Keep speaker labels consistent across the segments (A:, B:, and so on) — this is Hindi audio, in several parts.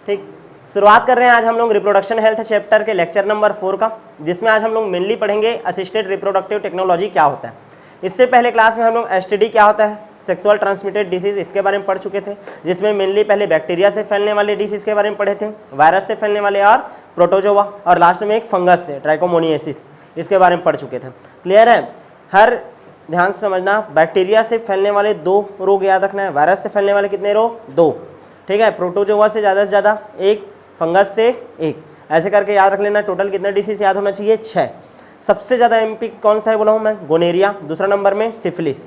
A: ठीक, शुरुआत कर रहे हैं आज हम लोग रिप्रोडक्शन हेल्थ चैप्टर के लेक्चर नंबर 4 का, जिसमें आज हम लोग मेनली पढ़ेंगे असिस्टेड रिप्रोडक्टिव टेक्नोलॉजी क्या होता है। इससे पहले क्लास में हम लोग एसटीडी क्या होता है, सेक्सुअल ट्रांसमिटेड डिसीज, इसके बारे में पढ़ चुके थे, जिसमें मेनली पहले बैक्टीरिया से फैलने वाले डिसीज के बारे में पढ़े थे, वायरस से फैलने वाले और प्रोटोजोआ, और लास्ट में एक फंगस से ट्राइकोमोनियासिस, इसके बारे में पढ़ चुके थे। क्लियर है? हर ध्यान से समझना, बैक्टीरिया से फैलने वाले 2 रोग याद रखना है, वायरस से फैलने वाले कितने रोग, 2, ठीक है, प्रोटोजोआ से ज़्यादा 1, फंगस से 1, ऐसे करके याद रख लेना। टोटल कितना डिसीज याद होना चाहिए, 6। सबसे ज़्यादा एमपी कौन सा है बोला हूँ मैं, गोनेरिया, दूसरा नंबर में सिफिलिस,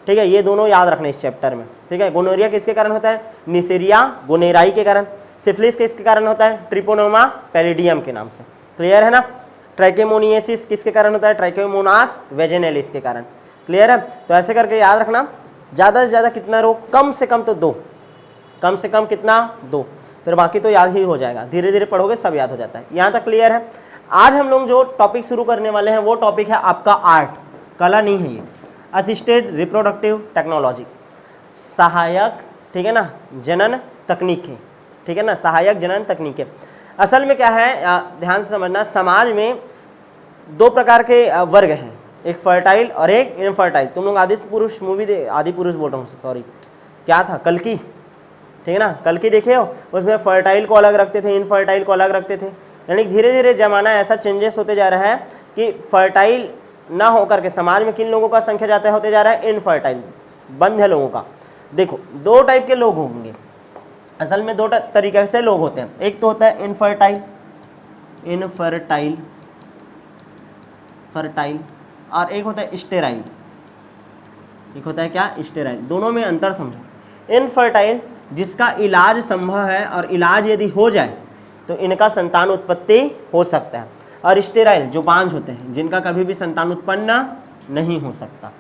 A: ठीक है, ये दोनों याद रखने इस चैप्टर में, ठीक है। गोनोरिया किसके कारण होता है, निसेरिया गोनेराई के कारण। सिफिलिस किसके कारण होता है, ट्रिपोनोमा पैलिडियम के नाम से। क्लियर है ना? ट्राइकोमोनियासिस किसके कारण होता है, ट्राइकोमोनास वेजिनेलिस के कारण। क्लियर है? तो ऐसे करके याद रखना, ज़्यादा से ज़्यादा कितना रोग, कम से कम तो 2, कम से कम कितना, 2, फिर बाकी तो याद ही हो जाएगा, धीरे धीरे पढ़ोगे सब याद हो जाता है। यहाँ तक क्लियर है? आज हम लोग जो टॉपिक शुरू करने वाले हैं वो टॉपिक है आपका आर्ट, कला नहीं है ये, असिस्टेड रिप्रोडक्टिव टेक्नोलॉजी, सहायक, ठीक है ना, जनन तकनीकें, ठीक है ना, सहायक जनन तकनीकें। असल में क्या है, ध्यान से समझना, समाज में 2 प्रकार के वर्ग हैं, एक फर्टाइल और एक इनफर्टाइल। तुम लोग आदि पुरुष मूवी आदि पुरुष बोल रहा हूँ, सॉरी, क्या था, कल्कि, ठीक है ना, कल्कि देखे हो, उसमें फर्टाइल को अलग रखते थे, इनफर्टाइल को अलग रखते थे। यानी धीरे धीरे जमाना ऐसा चेंजेस होते जा रहा है कि फर्टाइल ना होकर के समाज में किन लोगों का संख्या ज़्यादा होते जा रहा है, इनफर्टाइल, बंध्य लोगों का। देखो 2 टाइप के लोग होंगे, असल में 2 तरीके से लोग होते हैं। एक तो होता है इनफर्टाइल, फर्टाइल, और एक होता है स्टेराइल, एक होता है क्या, स्टेराइल। दोनों में अंतर समझो। इनफर्टाइल जिसका इलाज संभव है और इलाज यदि हो जाए तो इनका संतान उत्पत्ति हो सकता है, और स्टेराइल जो बांझ होते हैं, जिनका कभी भी संतान उत्पन्न नहीं हो सकता।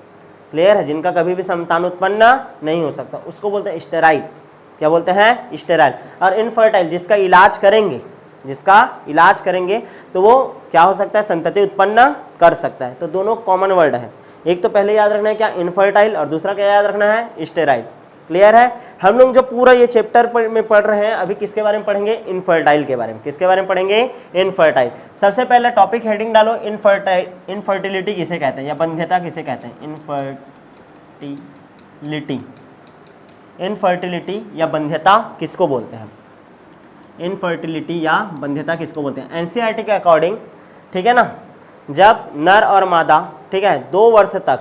A: क्लियर है? जिनका कभी भी संतान उत्पन्न नहीं हो सकता उसको बोलते हैं स्टेराइल। क्या बोलते हैं? स्टेराइल। और इनफर्टाइल जिसका इलाज करेंगे तो वो क्या हो सकता है, संतति उत्पन्न कर सकता है। तो दोनों कॉमन वर्ड है, एक तो पहले याद रखना है क्या, इनफर्टाइल, और दूसरा क्या याद रखना है, स्टेराइल। क्लियर है? हम लोग जो पूरा ये चैप्टर में पढ़ रहे हैं अभी किसके बारे में पढ़ेंगे, इनफर्टाइल के बारे में। किसके बारे में पढ़ेंगे, इनफर्टाइल। सबसे पहले टॉपिक हेडिंग डालो, इनफर्टिलिटी किसे कहते हैं या बंध्यता किसे कहते हैं, इनफर्टिलिटी या बंध्यता किसको बोलते हैं, इनफर्टिलिटी या बंध्यता किसको बोलते हैं। एनसीईआरटी के अकॉर्डिंग, ठीक है ना, जब नर और मादा, ठीक है, 2 वर्ष तक,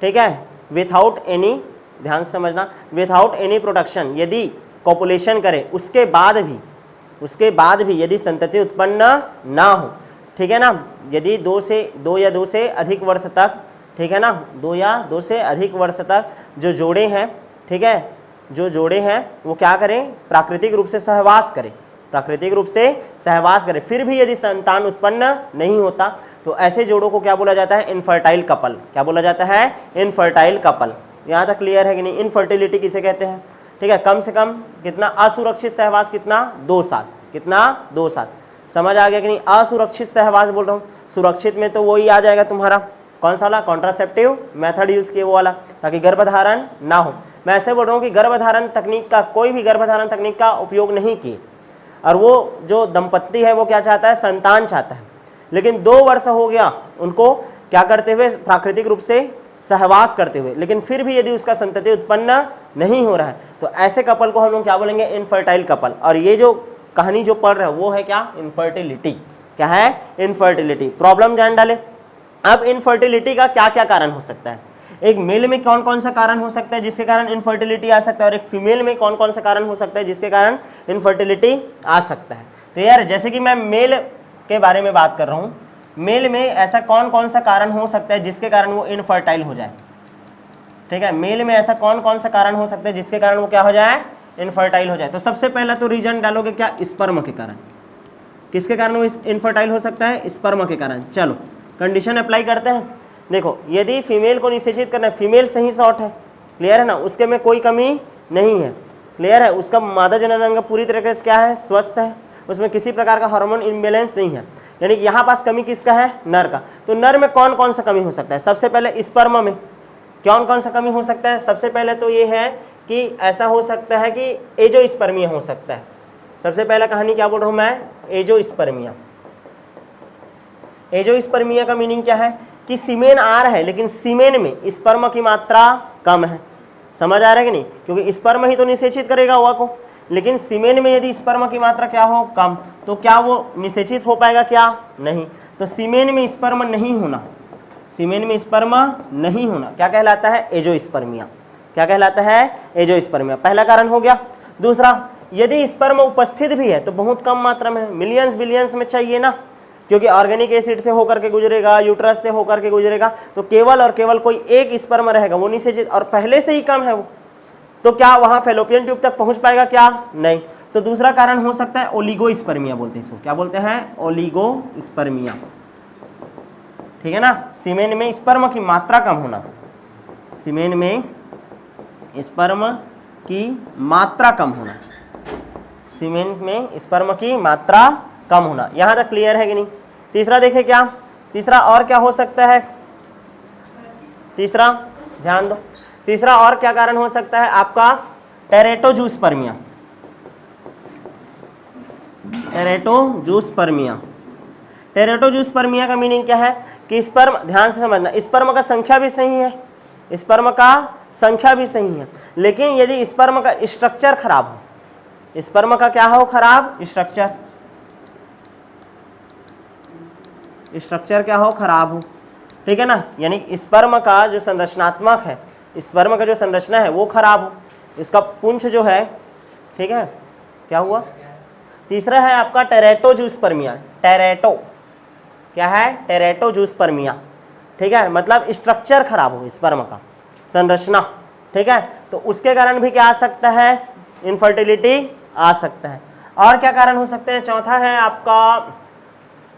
A: ठीक है, विथआउट एनी, ध्यान से समझना, विथआउट एनी प्रोडक्शन, यदि कॉपुलेशन करे उसके बाद भी यदि संतति उत्पन्न ना हो, ठीक है ना, यदि 2 या 2 से अधिक वर्ष तक, ठीक है ना, 2 या 2 से अधिक वर्ष तक जो जोड़े हैं, ठीक है, जो जोड़े हैं वो क्या करें, प्राकृतिक रूप से सहवास करें, फिर भी यदि संतान उत्पन्न नहीं होता तो ऐसे जोड़ों को क्या बोला जाता है, इनफर्टाइल कपल। क्या बोला जाता है, इनफर्टाइल कपल। यहाँ तक क्लियर है कि नहीं? इनफर्टिलिटी किसे कहते हैं, ठीक है, कम से कम कितना, असुरक्षित सहवास कितना, 2 साल, कितना, 2 साल। समझ आ गया कि नहीं? असुरक्षित सहवास बोल रहा हूँ, सुरक्षित में तो वही आ जाएगा तुम्हारा, कौन सा वाला, कॉन्ट्रासेप्टिव मेथड यूज किए वो वाला, ताकि गर्भधारण ना हो। मैं ऐसे बोल रहा हूँ कि गर्भधारण तकनीक का, कोई भी गर्भधारण तकनीक का उपयोग नहीं किए, और वो जो दंपत्ति है वो क्या चाहता है, संतान चाहता है, लेकिन 2 वर्ष हो गया उनको क्या करते हुए, प्राकृतिक रूप से सहवास करते हुए, लेकिन फिर भी यदि उसका संतति उत्पन्न नहीं हो रहा है तो ऐसे कपल को हम लोग क्या बोलेंगे, इनफर्टाइल कपल। और ये जो कहानी जो पढ़ रहे हो वो है क्या, इनफर्टिलिटी। क्या है, इनफर्टिलिटी। प्रॉब्लम जान डाले। अब इनफर्टिलिटी का क्या क्या कारण हो सकता है, एक मेल में कौन कौन सा कारण हो सकता है जिसके कारण इनफर्टिलिटी आ सकता है, और एक फीमेल में कौन कौन सा कारण हो सकता है जिसके कारण इनफर्टिलिटी आ सकता है। तो यार जैसे कि मैं मेल के बारे में बात कर रहा हूँ, मेल में ऐसा कौन कौन सा कारण हो सकता है जिसके कारण वो इनफर्टाइल हो जाए, ठीक है, मेल में ऐसा कौन कौन सा कारण हो सकता है जिसके कारण वो क्या हो जाए, इनफर्टाइल हो जाए। तो सबसे पहला तो रीजन डालोगे क्या, स्पर्म के कारण। किसके कारण वो इनफर्टाइल हो सकता है, स्पर्म के कारण। चलो कंडीशन अप्लाई करते हैं। देखो यदि फीमेल को निषेचित करना है, फीमेल सही शॉर्ट है, क्लियर है ना, उसके में कोई कमी नहीं है, क्लियर है, उसका मादा जनन अंग पूरी तरीके से क्या है, स्वस्थ है, उसमें किसी प्रकार का हार्मोन इम्बैलेंस नहीं है, यानी कि यहाँ पास कमी किसका है, नर का। तो नर में कौन कौन सा कमी हो सकता है, सबसे पहले स्पर्म में कौन कौन सा कमी हो सकता है। सबसे पहले तो ये है कि ऐसा हो सकता है कि एजोस्पर्मिया हो सकता है, सबसे पहला कहानी क्या बोल रहा हूँ मैं, एजोस्पर्मिया। एजोस्पर्मिया का मीनिंग क्या है कि सीमेन आ रहा है लेकिन सीमेन में स्पर्म की मात्रा कम है। समझ आ रहा है कि नहीं, क्योंकि स्पर्म ही तो निषेचित करेगा ओवा को, लेकिन सीमेन में यदि स्पर्म की मात्रा क्या हो, कम, तो क्या वो निषेचित हो पाएगा, क्या नहीं। तो सीमेन में स्पर्म नहीं होना, सीमेन में स्पर्म नहीं होना क्या कहलाता है, एजोस्पर्मिया। क्या कहलाता है, एजोस्पर्मिया। पहला कारण हो गया। दूसरा, यदि स्पर्म उपस्थित भी है तो बहुत कम मात्रा में, मिलियंस बिलियंस में चाहिए ना, क्योंकि ऑर्गेनिक एसिड से होकर के गुजरेगा, यूट्रस से होकर के गुजरेगा, तो केवल और केवल कोई एक स्पर्म रहेगा, वो निषेचित और पहले से ही कम है वो, तो क्या वहां फेलोपियन ट्यूब तक पहुंच पाएगा, क्या नहीं। तो दूसरा कारण हो सकता है ओलिगोस्पर्मिया बोलते हैं इसको, क्या बोलते हैं, ओलिगोस्पर्मिया। ठीक है ना, सीमेन में स्पर्म की मात्रा कम होना, सीमेन में स्पर्म की मात्रा कम होना, सीमेन में स्पर्म की मात्रा कम होना। यहां तक क्लियर है कि नहीं। तीसरा देखें क्या, तीसरा और क्या हो सकता है, तीसरा ध्यान दो, तीसरा और क्या कारण हो सकता है आपका, टेरेटोजूस्पर्मिया। टेरेटोजूस्पर्मिया, टेरेटोजूस्पर्मिया का मीनिंग क्या है कि स्पर्म, ध्यान से समझना, स्पर्म का संख्या भी सही है, स्पर्म का संख्या भी सही है, लेकिन यदि स्पर्म का स्ट्रक्चर खराब हो, स्पर्म का क्या हो, खराब स्ट्रक्चर, स्ट्रक्चर क्या हो, खराब हो। ठीक है ना, यानी स्पर्म का जो संरचनात्मक है, स्पर्म का जो संरचना है वो खराब हो, इसका पुंछ जो है, ठीक है, क्या हुआ। तीसरा है आपका टेरेटोजूस्पर्मिया, टेरेटो क्या है, टेरेटोजूस्पर्मिया। ठीक है, मतलब स्ट्रक्चर खराब हो स्पर्म का, संरचना। ठीक है, तो उसके कारण भी क्या आ सकता है, इनफर्टिलिटी आ सकता है। और क्या कारण हो सकते हैं, चौथा है आपका,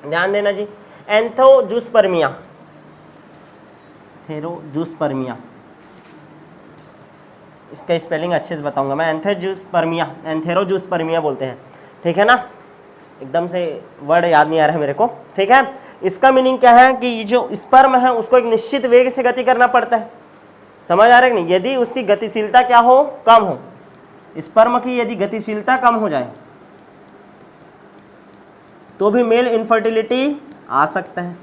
A: ध्यान देना जी, एंथोजूस्पर्मिया, थेरोजूस्पर्मिया, इसका स्पेलिंग अच्छे से बताऊंगा मैं, एंथोजूस्पर्मिया, एंथेरोजूस्पर्मिया बोलते हैं। ठीक है ना, एकदम से वर्ड याद नहीं आ रहा है मेरे को। ठीक है, इसका मीनिंग क्या है कि ये जो स्पर्म है उसको एक निश्चित वेग से गति करना पड़ता है। समझ आ रहा है कि नहीं, यदि उसकी गतिशीलता क्या हो, कम हो, स्पर्म की यदि गतिशीलता कम हो जाए तो भी मेल इनफर्टिलिटी आ सकता है।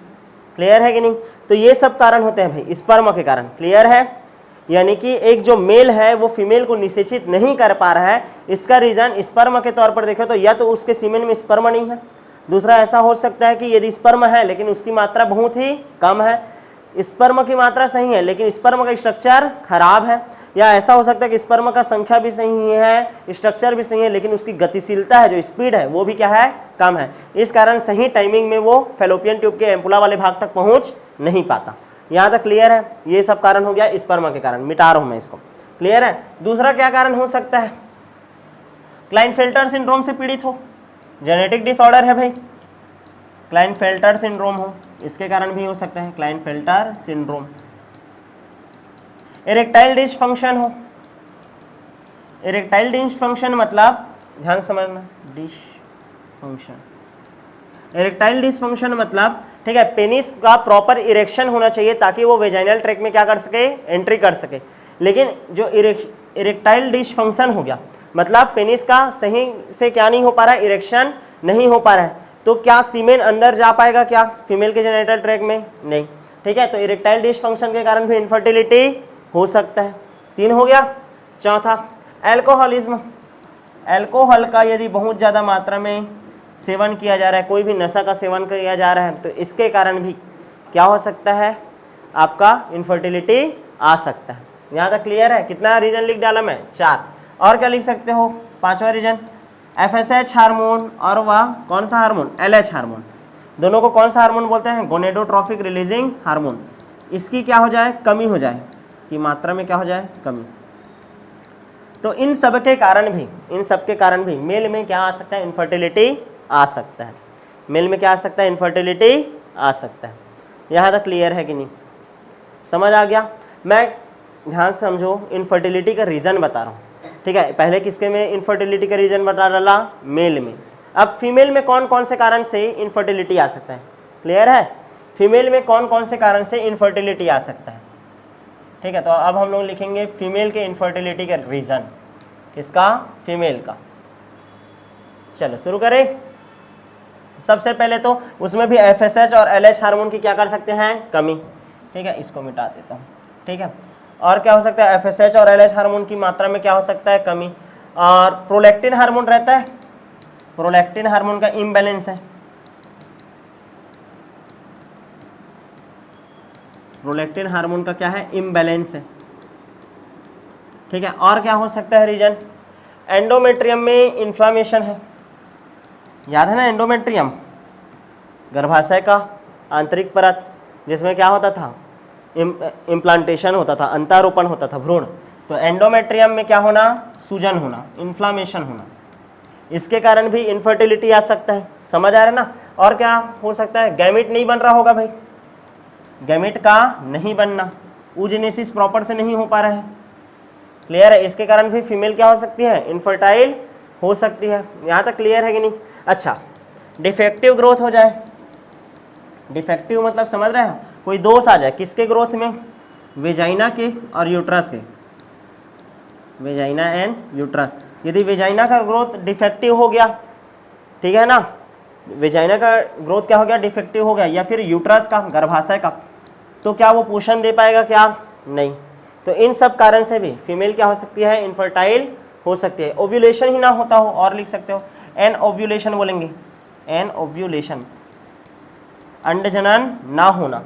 A: क्लियर है कि नहीं। तो ये सब कारण होते हैं भाई स्पर्म के कारण। क्लियर है, यानी कि एक जो मेल है वो फीमेल को निषेचित नहीं कर पा रहा है, इसका रीजन स्पर्म के तौर पर देखें तो या तो उसके सीमेन में स्पर्म नहीं है, दूसरा ऐसा हो सकता है कि यदि स्पर्म है लेकिन उसकी मात्रा बहुत ही कम है, स्पर्म की मात्रा सही है लेकिन स्पर्म का स्ट्रक्चर खराब है, या ऐसा हो सकता है कि स्पर्म का संख्या भी सही है, स्ट्रक्चर भी सही है, लेकिन उसकी गतिशीलता है, जो स्पीड है वो भी क्या है, कम है। इस कारण सही टाइमिंग में वो फेलोपियन ट्यूब के एम्पुला वाले भाग तक पहुंच नहीं पाता। यहाँ तक क्लियर है, ये सब कारण हो गया स्पर्म के कारण, मिटा रहा हूं मैं इसको। क्लियर है। दूसरा क्या कारण हो सकता है, क्लाइनफेल्टर सिंड्रोम से पीड़ित हो, जेनेटिक डिसऑर्डर है भाई, क्लाइनफेल्टर सिंड्रोम हो, इसके कारण भी हो सकता है क्लाइनफेल्टर सिंड्रोम। इरेक्टाइल डिसफंक्शन हो, इरेक्टाइल डिसफंक्शन मतलब ध्यान समझना, डिसफंक्शन, इरेक्टाइल डिसफंक्शन मतलब, ठीक है, पेनिस का प्रॉपर इरेक्शन होना चाहिए ताकि वो वेजाइनल ट्रैक में क्या कर सके, एंट्री कर सके, लेकिन जो इरेक्टाइल डिसफंक्शन हो गया मतलब पेनिस का सही से क्या नहीं हो पा रहा है, इरेक्शन नहीं हो पा रहा है, तो क्या सीमेन अंदर जा पाएगा क्या फीमेल के जेनिटल ट्रैक में, नहीं। ठीक है, तो इरेक्टाइल डिसफंक्शन के कारण भी इनफर्टिलिटी हो सकता है। 3 हो गया। चौथा एल्कोहलिज्म, एल्कोहल का यदि बहुत ज़्यादा मात्रा में सेवन किया जा रहा है, कोई भी नशा का सेवन किया जा रहा है, तो इसके कारण भी क्या हो सकता है, आपका इनफर्टिलिटी आ सकता है। यहाँ तक क्लियर है। कितना रीजन लिख डाला मैं, 4। और क्या लिख सकते हो, 5वां रीजन FSH हार्मोन, और वह कौन सा हार्मोन, LH हार्मोन, दोनों को कौन सा हार्मोन बोलते हैं, गोनेडोट्रोफिक रिलीजिंग हार्मोन, इसकी क्या हो जाए, कमी हो जाए, कि मात्रा में क्या हो जाए, कमी। तो इन सब के कारण भी, इन सब के कारण भी मेल में क्या आ सकता है, इनफर्टिलिटी आ सकता है, मेल में क्या आ सकता है, इनफर्टिलिटी आ सकता है। यहाँ तक क्लियर है कि नहीं, समझ आ गया। मैं ध्यान से समझो, इनफर्टिलिटी का रीज़न बता रहा हूँ, ठीक है। पहले किसके में इनफर्टिलिटी का रीज़न बता डाला, मेल में। अब फीमेल में कौन कौन से कारण से इनफर्टिलिटी आ सकता है, क्लियर है, फीमेल में कौन कौन से कारण से इनफर्टिलिटी आ सकता है। ठीक है, तो अब हम लोग लिखेंगे फीमेल के इनफर्टिलिटी का रीज़न, किसका, फीमेल का। चलो शुरू करें। सबसे पहले तो उसमें भी FSH और LH हार्मोन की क्या कर सकते हैं, कमी। ठीक है, इसको मिटा देता हूँ। ठीक है, और क्या हो सकता है, FSH और LH हार्मोन की मात्रा में क्या हो सकता है, कमी। और प्रोलैक्टिन हार्मोन रहता है, प्रोलैक्टिन हार्मोन का इम्बैलेंस है, प्रोलैक्टिन हार्मोन का क्या है, इम्बैलेंस है। ठीक है, और क्या हो सकता है रीजन, एंडोमेट्रियम में इन्फ्लामेशन है। याद है ना, एंडोमेट्रियम गर्भाशय का आंतरिक परत, जिसमें क्या होता था, इम्प्लांटेशन होता था, अंतारोपण होता था, भ्रूण। तो एंडोमेट्रियम में क्या होना, सूजन होना, इन्फ्लामेशन होना, इसके कारण भी इनफर्टिलिटी आ सकता है। समझ आ रहा है ना। और क्या हो सकता है, गैमेट नहीं बन रहा होगा भाई, गैमेट का नहीं बनना, oogenesis प्रॉपर से नहीं हो पा रहा है। क्लियर है, इसके कारण भी फीमेल क्या हो सकती है, इनफर्टाइल हो सकती है। यहाँ तक क्लियर है कि नहीं। अच्छा, डिफेक्टिव ग्रोथ हो जाए, डिफेक्टिव मतलब समझ रहे हैं, कोई दोष आ जाए किसके ग्रोथ में, वेजाइना के और यूट्रस के, वेजाइना एंड यूट्रस। यदि वेजाइना का ग्रोथ डिफेक्टिव हो गया, ठीक है ना, वेजाइना का ग्रोथ क्या हो गया, डिफेक्टिव हो गया, या फिर यूट्रस का, गर्भाशय का, तो क्या वो पोषण दे पाएगा, क्या नहीं। तो इन सब कारण से भी फीमेल क्या हो सकती है, इनफर्टाइल हो सकती है। ओव्यूलेशन ही ना होता हो, और लिख सकते हो एन ओव्यूलेशन बोलेंगे, एन ओव्यूलेशन, अंडजनन ना होना,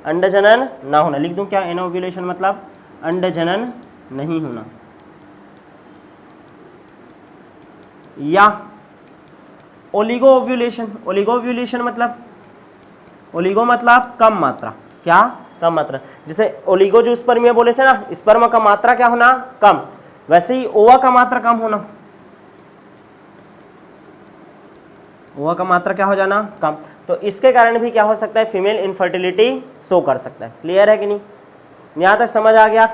A: अंडजनन ना होना, लिख दूं क्या, एन ओव्यूलेशन मतलब अंडजनन नहीं होना। या ओलिगो ओव्यूलेशन, ओलिगो ओव्यूलेशन मतलब, ओलिगो मतलब कम मात्रा, क्या, कम मात्रा। जैसे ओलिगो जो स्पर्म बोले थे ना, स्पर्म का मात्रा क्या होना, कम, वैसे ही ओवा का मात्रा कम होना, ओवा का मात्रा क्या हो जाना, कम। तो इसके कारण भी क्या हो सकता है, फीमेल इनफर्टिलिटी शो कर सकता है। क्लियर है कि नहीं, यहाँ तक समझ आ गया।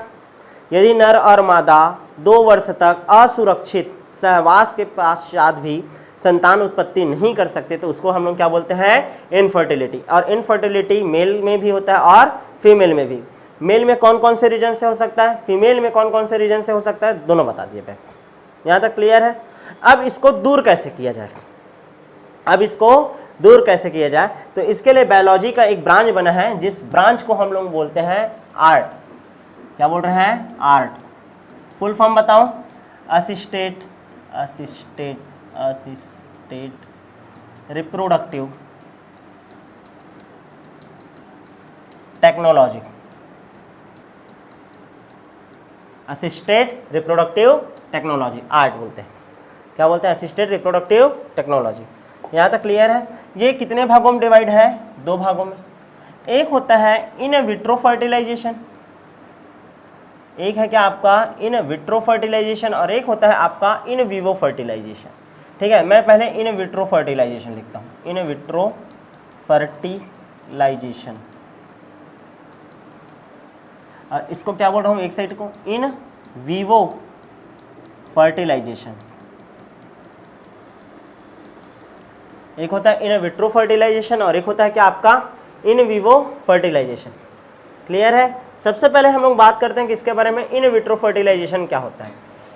A: यदि नर और मादा 2 वर्ष तक असुरक्षित सहवास के पश्चात भी संतान उत्पत्ति नहीं कर सकते, तो उसको हम लोग क्या बोलते हैं, इनफर्टिलिटी। और इनफर्टिलिटी मेल में भी होता है और फीमेल में भी। मेल में कौन कौन से रीजन से हो सकता है, फीमेल में कौन कौन से रीजन से हो सकता है, दोनों बता दिए मैं। यहाँ तक क्लियर है। अब इसको दूर कैसे किया जाए, अब इसको दूर कैसे किया जाए, तो इसके लिए बायोलॉजी का एक ब्रांच बना है, जिस ब्रांच को हम लोग बोलते हैं आर्ट। क्या बोल रहे हैं, आर्ट। फुल फॉर्म बताओ, assisted, assisted, assisted reproductive technology, assisted reproductive technology, art बोलते हैं। क्या बोलते हैं, असिस्टेड रिप्रोडक्टिव टेक्नोलॉजी। यहाँ तक क्लियर है। ये कितने भागों में डिवाइड है, 2 भागों में। एक होता है इन विट्रो फर्टिलाइजेशन, एक है क्या आपका इन विट्रो फर्टिलाइजेशन, और एक होता है आपका इन विवो फर्टिलाइजेशन। ठीक है, मैं पहले इन विट्रो फर्टिलाइजेशन लिखता हूँ, इन विट्रो फर्टिलाइजेशन, और इसको क्या बोल रहा हूँ, एक साइड को इन विवो फर्टिलाइजेशन। एक होता है इन विट्रो फर्टिलाइजेशन और एक होता है क्या आपका इन विवो फर्टिलाइजेशन। क्लियर है। सबसे पहले हम लोग बात करते हैं किसके बारे में, इन विट्रो फर्टिलाइजेशन क्या होता है।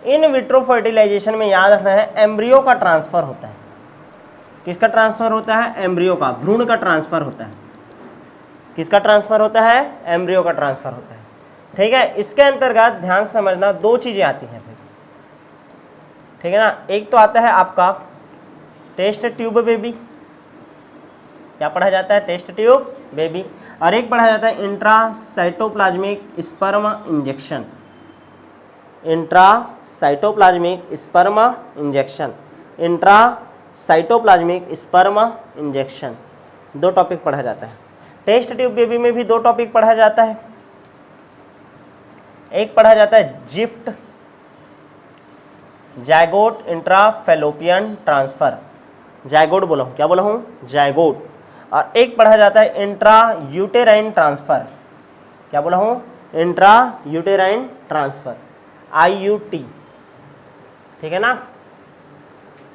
A: इन विट्रो फर्टिलाइजेशन में याद रखना है, एम्ब्रियो का ट्रांसफर होता है। किसका ट्रांसफर होता है, एम्ब्रियो का, भ्रूण का ट्रांसफर होता है। किसका ट्रांसफर होता है, एम्ब्रियो का ट्रांसफर होता है। ठीक है, इसके अंतर्गत ध्यान से समझना 2 चीजें आती हैं भाई। ठीक है ना, एक तो आता है आपका टेस्ट ट्यूब बेबी, क्या पढ़ा जाता है, टेस्ट ट्यूब बेबी, और एक पढ़ा जाता है intracytoplasmic sperm injection, intracytoplasmic sperm injection, intracytoplasmic sperm injection. 2 topic पढ़ा जाता है। टेस्ट ट्यूब बेबी में भी 2 टॉपिक पढ़ा जाता है। एक पढ़ा जाता है gift, zygote intrafallopian transfer, zygote बोला हूँ, क्या बोला हूँ, जायगोट। और एक पढ़ा जाता है इंट्रा यूटेराइन ट्रांसफर, क्या बोला हूँ, इंट्रा यूटेराइन ट्रांसफर, IUT। ठीक है ना,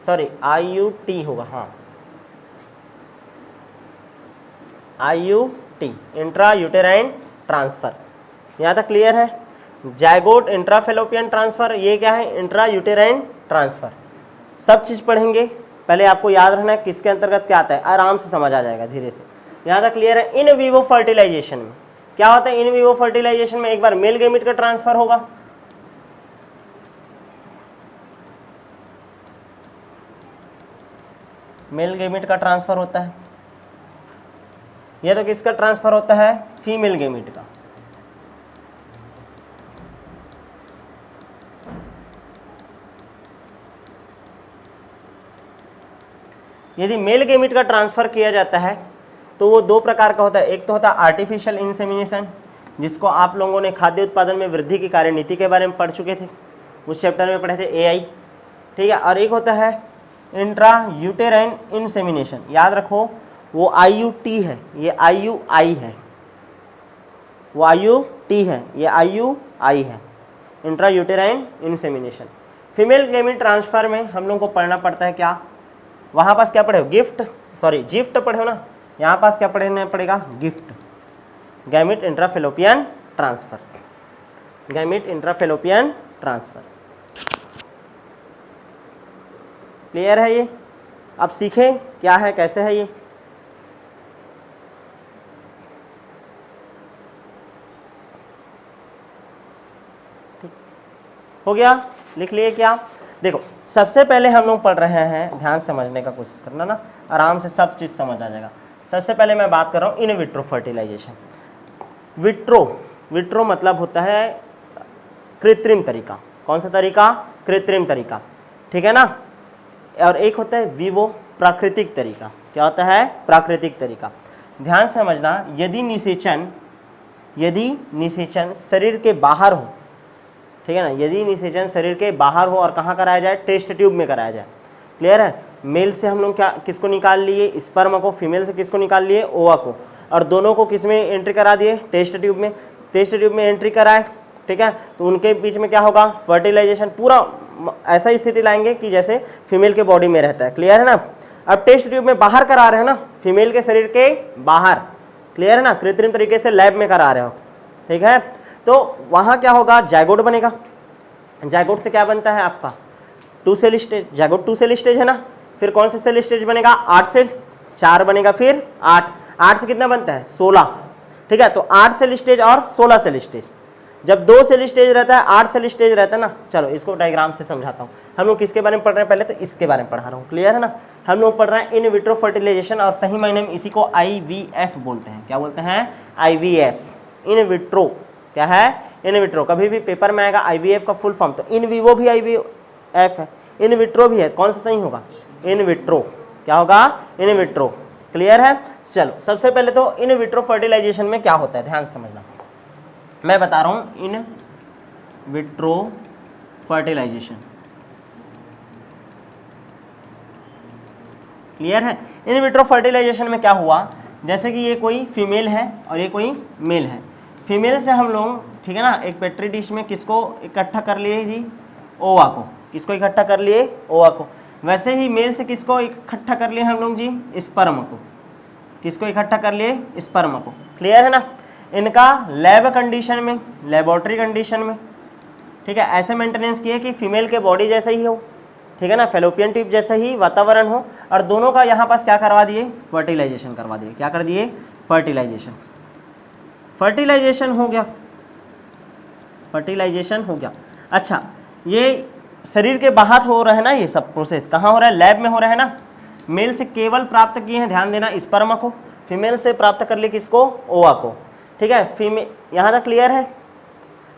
A: सॉरी IUT होगा, हाँ IUT, इंट्रा यूटेराइन ट्रांसफर। यहाँ तक क्लियर है। जायगोट इंट्राफेलोपियन ट्रांसफर, ये क्या है, इंट्रा यूटेराइन ट्रांसफर। सब चीज़ पढ़ेंगे, पहले आपको याद रखना है किसके अंतर्गत क्या आता है, आराम से समझ आ जाएगा धीरे से। यहाँ तक क्लियर है। इन विवो फर्टिलाइजेशन में क्या होता है, इन विवो फर्टिलाइजेशन में एक बार मेल गैमेट का ट्रांसफर होगा, मेल गैमेट का ट्रांसफर होता है, या तो किसका ट्रांसफर होता है, फीमेल गैमेट का। यदि मेल गैमेट का ट्रांसफर किया जाता है तो वो दो प्रकार का होता है। एक तो होता है आर्टिफिशियल इंसेमिनेशन, जिसको आप लोगों ने खाद्य उत्पादन में वृद्धि की कार्यनीति के बारे में पढ़ चुके थे, उस चैप्टर में पढ़े थे एआई, ठीक है। और एक होता है इंट्रा यूटेराइन इंसेमिनेशन, याद रखो वो आईयूटी है, ये आईयूआई है, वो आईयूटी है, ये आईयूआई है, intra uterine insemination. Female gamete transfer में हम लोग को पढ़ना पड़ता है क्या, वहाँ पास क्या पढ़े हो, गिफ्ट पढ़े हो ना, यहाँ पास क्या पढ़ना पड़ेगा, gift, gamete intrafallopian transfer, gamete intrafallopian transfer. Clear है ये? अब सीखें क्या है, कैसे है ये। ठीक हो गया, लिख लिए क्या। देखो सबसे पहले हम लोग पढ़ रहे हैं, ध्यान समझने का कोशिश करना ना, आराम से सब चीज़ समझ आ जाएगा। सबसे पहले मैं बात कर रहा हूँ इन विट्रो फर्टिलाइजेशन। विट्रो मतलब होता है कृत्रिम तरीका। कौन सा तरीका, कृत्रिम तरीका, ठीक है ना। और एक होता है विवो, प्राकृतिक तरीका। क्या होता है, प्राकृतिक तरीका। ध्यान समझना, यदि निषेचन शरीर के बाहर हो, ठीक है ना, यदि निषेचन शरीर के बाहर हो और कहाँ कराया जाए, टेस्ट ट्यूब में कराया जाए। क्लियर है। मेल से हम लोग क्या किसको निकाल लिए, स्पर्म को, फीमेल से किसको निकाल लिए, ओवा को, और दोनों को किस में एंट्री करा दिए, टेस्ट ट्यूब में। टेस्ट ट्यूब में एंट्री कराए, ठीक है, तो उनके बीच में क्या होगा, फर्टिलाइजेशन। पूरा ऐसा स्थिति लाएंगे कि जैसे फीमेल के बॉडी में रहता है। क्लियर है ना। अब टेस्ट ट्यूब में बाहर करा रहे हो ना, फीमेल के शरीर के बाहर। क्लियर है ना, कृत्रिम तरीके से लैब में करा रहे हो, ठीक है। तो वहाँ क्या होगा, जायगोट बनेगा। जायगोट से क्या बनता है आपका, 2 cell stage. Zygote 2 cell stage है ना। फिर कौन से सेल स्टेज बनेगा, 8 सेल, 4 बनेगा, फिर 8 से कितना बनता है, 16, ठीक है। तो 8 सेल स्टेज और 16 सेल स्टेज। जब 2 सेल स्टेज रहता है, 8 सेल स्टेज रहता है ना। चलो इसको डायग्राम से समझाता हूँ। हम लोग किसके बारे में पढ़ रहे हैं, पहले तो इसके बारे में पढ़ा रहा हूँ। क्लियर है ना। हम लोग पढ़ रहे हैं इन विट्रो फर्टिलाइजेशन, और सही मायने में इसी को IVF बोलते हैं। क्या बोलते हैं, IVF, इन विट्रो। क्या है, इन विट्रो। कभी भी पेपर में आएगा IVF का फुल फॉर्म, तो इन विवो भी IVF है, इन विट्रो भी है, कौन सा सही होगा, इन विट्रो। क्या होगा, इन विट्रो। क्लियर है। चलो सबसे पहले तो इन विट्रो फर्टिलाइजेशन में क्या होता है, ध्यान से समझना। मैं बता रहा हूं इन विट्रो फर्टिलाइजेशन। क्लियर है। इन विट्रो फर्टिलाइजेशन में क्या हुआ, जैसे कि ये कोई फीमेल है और ये कोई मेल है। फीमेल से हम लोग, ठीक है ना, एक पेट्री डिश में किसको इकट्ठा कर लिए जी, ओवा को। किसको इकट्ठा कर लिए, ओवा को। वैसे ही मेल से किसको इकट्ठा कर लिए हम लोग जी, स्पर्म को। किसको इकट्ठा कर लिए, स्पर्म को। क्लियर है ना। इनका लैब कंडीशन में, लेबोरेटरी कंडीशन में, ठीक है, ऐसे मेंटेनेंस किए कि फीमेल के बॉडी जैसे ही हो, ठीक है ना, फेलोपियन ट्यूब जैसे ही वातावरण हो, और दोनों का यहाँ पास क्या करवा दिए, फर्टिलाइजेशन करवा दिए। क्या कर दिए, फर्टिलाइजेशन। फर्टिलाइजेशन हो गया, फर्टिलाइजेशन हो गया। अच्छा, ये शरीर के बाहर हो रहा है ना, ये सब प्रोसेस कहाँ हो रहा है, लैब में हो रहा है ना। मेल से केवल प्राप्त किए हैं, ध्यान देना, स्पर्म को। फीमेल से प्राप्त कर लिए किसको, ओवा को, ठीक है। फीमेल यहाँ तक क्लियर है,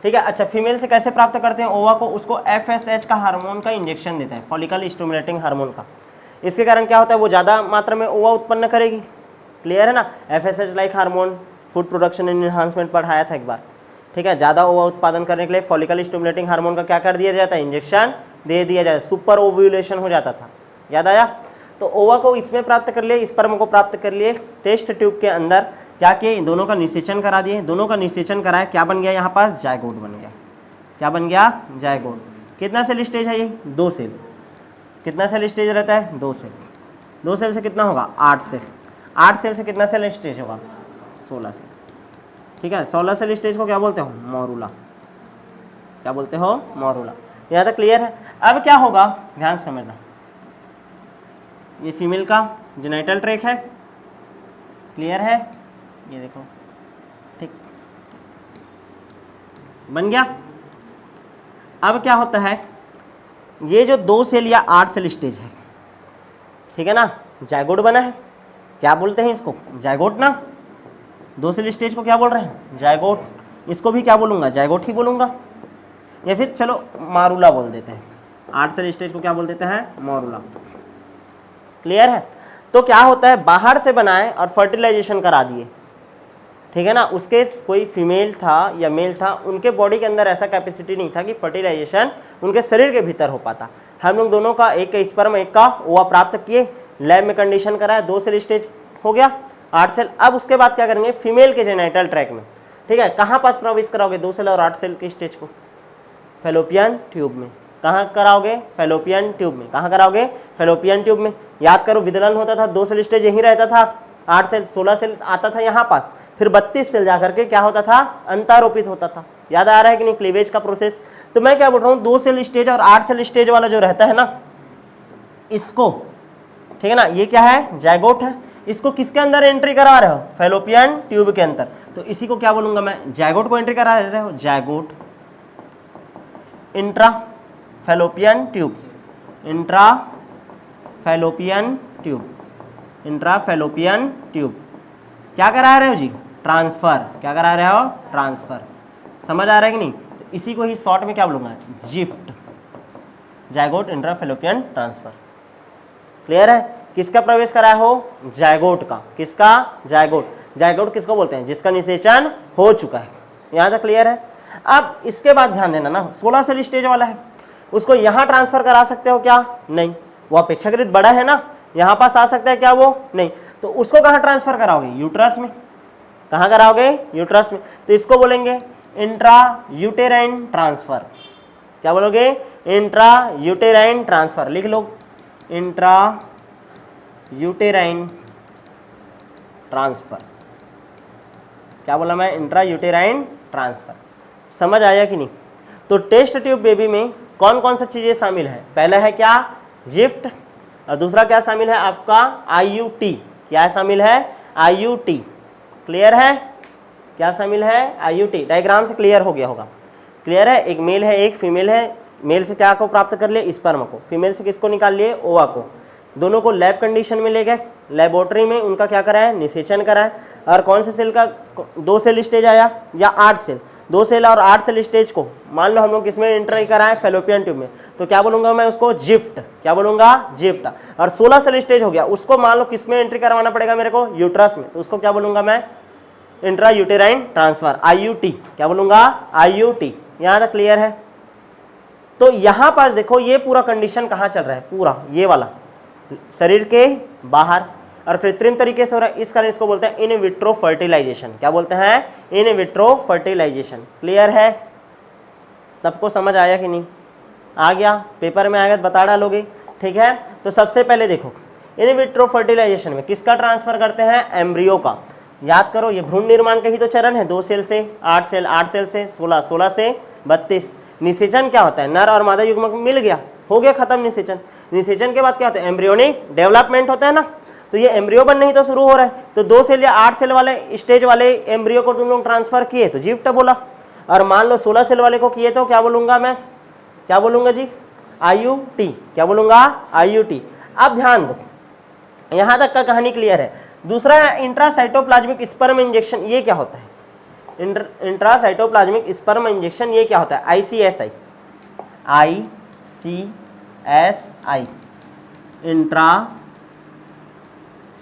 A: ठीक है। अच्छा, फीमेल से कैसे प्राप्त करते हैं ओवा को, उसको FSH का हार्मोन का इंजेक्शन देते हैं, फॉलिकल स्टिमुलेटिंग हार्मोन का। इसके कारण क्या होता है, वो ज़्यादा मात्रा में ओवा उत्पन्न करेगी। क्लियर है ना। FSH like hormone, food production and enhancement पढ़ाया था एक बार, ठीक है। ज़्यादा ओवा उत्पादन करने के लिए फॉलिकल स्टिमुलेटिंग हार्मोन का क्या कर दिया जाता है, इंजेक्शन दे दिया जाए, सुपर ओव्यूलेशन हो जाता था। याद आया। तो ओवा को इसमें प्राप्त कर लिए, स्पर्म को प्राप्त कर लिए, टेस्ट ट्यूब के अंदर क्या किए, दोनों का निषेचन करा दिए। दोनों का निषेचन कराए, क्या बन गया, यहाँ पास जायगोट बन गया। क्या बन गया, जायगोट। कितना सेल स्टेज है ये, 2 सेल। कितना सेल स्टेज रहता है, 2 सेल। 2 सेल से कितना होगा, 8 सेल। 8 सेल से कितना सेल स्टेज होगा, 16 सेल, ठीक है। 16 सेल स्टेज को क्या बोलते हो, मॉरूला। क्या बोलते हो, मॉरूला। यहाँ तक क्लियर है। अब क्या होगा, ध्यान समझना। ये फीमेल का जेनिटल ट्रैक है, क्लियर है, ये देखो, ठीक, बन गया। अब क्या होता है, ये जो 2 सेल या 8 सेल स्टेज है, ठीक है ना, जायगोट बना है, क्या बोलते हैं इसको, जायगोट ना, 2 सेल स्टेज को क्या बोल रहे हैं, जायगोट, इसको भी क्या बोलूँगा, जायगोट ही बोलूँगा, या फिर चलो मारूला बोल देते हैं, 8 सेल स्टेज को क्या बोल देते हैं, मारूला, क्लियर है। तो क्या होता है, बाहर से बनाए और फर्टिलाइजेशन करा दिए, ठीक है ना, उसके कोई फीमेल था या मेल था, उनके बॉडी के अंदर ऐसा कैपेसिटी नहीं था कि फर्टिलाइजेशन उनके शरीर के भीतर हो पाता, हम लोग दोनों का, एक का स्पर्म एक का ओवा प्राप्त किए, लैब में कंडीशन कराया, 2 सेल स्टेज हो गया, 8 सेल। अब उसके बाद क्या करेंगे, फीमेल के जेनिटल ट्रैक में, ठीक है, कहाँ पास प्रवेश कराओगे 2 सेल और 8 सेल के स्टेज को, फैलोपियन ट्यूब में, कहाँ कराओगे, फैलोपियन ट्यूब में, कहाँ कराओगे, फैलोपियन ट्यूब में। याद करो, विदलन होता था, 2 सेल स्टेज यहीं रहता था, 8 सेल 16 सेल आता था यहाँ पास, फिर 32 सेल जाकर के क्या होता था, अंतारोपित होता था। याद आ रहा है कि नहीं, क्लीवेज का प्रोसेस। तो मैं क्या बोल रहा हूँ, 2 सेल स्टेज और 8 सेल स्टेज वाला जो रहता है ना, इसको, ठीक है ना, ये क्या है, जायगोट है, इसको किसके अंदर एंट्री करा रहे हो, फैलोपियन ट्यूब के अंदर, तो इसी को क्या बोलूंगा मैं, जायगोट को एंट्री करा रहे हो, zygote intra fallopian tube, intra fallopian tube, intra fallopian tube, क्या करा रहे हो जी, ट्रांसफर, क्या करा रहे हो, ट्रांसफर, समझ आ रहा है कि नहीं। तो इसी को ही शॉर्ट में क्या बोलूंगा, gift, zygote intra fallopian transfer, clear है। किसका प्रवेश कराया हो, जायगोट का, किसका, जायगोट, जायगोट किसको बोलते हैं, जिसका निषेचन हो चुका है, यहाँ तक क्लियर है। अब इसके बाद ध्यान देना ना, 16 सेल स्टेज वाला है, उसको यहाँ ट्रांसफर करा सकते हो क्या, नहीं, वो अपेक्षाकृत बड़ा है ना, यहाँ पास आ सकता है क्या, वो नहीं, तो उसको कहाँ ट्रांसफर कराओगे, यूट्रस में, कहाँ कराओगे, यूट्रस में, तो इसको बोलेंगे इंट्रा यूटेराइन ट्रांसफर, क्या बोलोगे, इंट्रा यूटेराइन ट्रांसफर, लिख लो, इंट्रा यूटेराइन ट्रांसफर, क्या बोला मैं, इंट्रा यूटेराइन ट्रांसफर, समझ आया कि नहीं। तो टेस्ट ट्यूब बेबी में कौन कौन सा चीजें शामिल है, पहला है क्या, जिफ्ट, और दूसरा क्या शामिल है आपका, आईयूटी, क्या शामिल है, आईयूटी, क्लियर है, क्या शामिल है, आईयूटी, डायग्राम से क्लियर हो गया होगा, क्लियर है। एक मेल है एक फीमेल है, मेल से क्या को प्राप्त कर लिए, स्पर्म को, फीमेल से किसको निकाल लिए, ओवा को, दोनों को लैब कंडीशन में ले गए, लेबोरेटरी में उनका क्या कराया, निषेचन कराया, और कौन से सेल का 2 सेल स्टेज आया या 8 सेल, 2 सेल और 8 सेल स्टेज को मान लो हम लोग किसमें एंटर कराएं, फैलोपियन ट्यूब में, तो क्या बोलूंगा मैं उसको, जिफ्ट, क्या बोलूंगा, जिफ्ट। और 16 सेल स्टेज हो गया, उसको मान लो किसमें एंट्री करवाना पड़ेगा मेरे को, यूट्रस में, तो उसको क्या बोलूंगा मैं, इंट्रा यूटेराइन ट्रांसफर, आईयूटी, क्या बोलूंगा, आईयूटी, यहाँ तक क्लियर है। तो यहाँ पर देखो ये पूरा कंडीशन कहाँ चल रहा है, पूरा ये वाला शरीर के बाहर और कृत्रिम तरीके से हो रहा है, इस कारण इसको बोलते हैं इन विट्रो फर्टिलाइजेशन, क्या बोलते हैं, इन विट्रो फर्टिलाइजेशन, क्लियर है, सबको समझ आया कि नहीं, आ गया, पेपर में आएगा तो बता डालोगे, ठीक है। तो सबसे पहले देखो, इन विट्रो फर्टिलाइजेशन में किसका ट्रांसफर करते हैं, एम्ब्रियो का, याद करो ये भ्रूण निर्माण का ही तो चरण है, 2 सेल से 8 सेल, 8 सेल से 16, 16 से 32, निषेचन क्या होता है, नर और मादा युग्मक मिल गया, हो गया खत्म निषेचन, निषेचन के बाद क्या होता है, एम्ब्रियोनिक डेवलपमेंट होता है ना, तो ये एम्ब्रियो बनने ही तो शुरू हो रहा है, तो 2 सेल या 8 सेल वाले स्टेज वाले एम्ब्रियो को तुम लोग ट्रांसफर किए तो जिफ्ट बोला, और मान लो 16 सेल वाले को किए तो क्या बोलूंगा मैं, क्या बोलूंगा जी, आईयूटी, क्या बोलूंगा, आईयूटी। अब ध्यान दो, यहां तक का कहानी क्लियर है। दूसरा इंट्रासाइटोप्लाज्मिक स्पर्म इंजेक्शन, ये क्या होता है, इंट्रासाइटोप्लाज्मिक स्पर्म इंजेक्शन, ये क्या होता है, ICSI, ICSI, intra